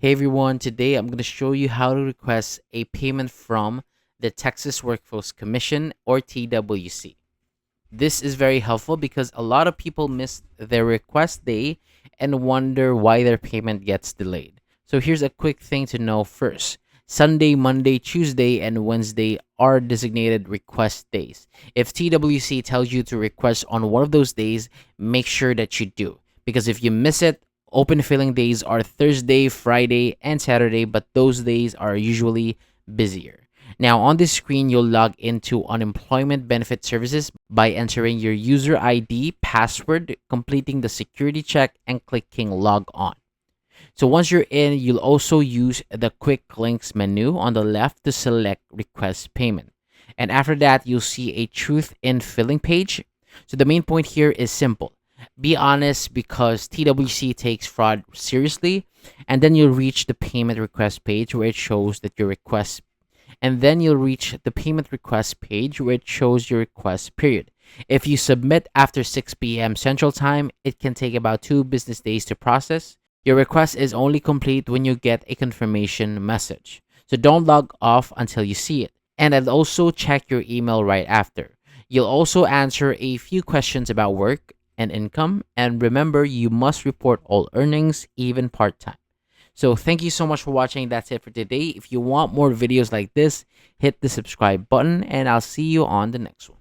Hey everyone, today I'm going to show you how to request a payment from the Texas Workforce Commission or TWC. This is very helpful because a lot of people miss their request day and wonder why their payment gets delayed. So here's a quick thing to know first. Sunday, Monday, Tuesday, and Wednesday are designated request days. If TWC tells you to request on one of those days, make sure that you do. Because if you miss it, open filling days are Thursday, Friday, and Saturday, but those days are usually busier. Now, on this screen, you'll log into Unemployment Benefits Services by entering your user ID, password, completing the security check, and clicking log on. So once you're in, you'll also use the quick links menu on the left to select request payment. And after that, you'll see a truth in filling page. So the main point here is simple. Be honest because TWC takes fraud seriously, and then you'll reach the payment request page where it shows that your request and then you'll reach the payment request page where it shows your request period. If you submit after 6 p.m. Central Time, it can take about 2 business days to process. Your request is only complete when you get a confirmation message. So don't log off until you see it. And I'll also check your email right after. You'll also answer a few questions about work and income. And remember, you must report all earnings, even part-time. So thank you so much for watching. That's it for today. If you want more videos like this, hit the subscribe button and I'll see you on the next one.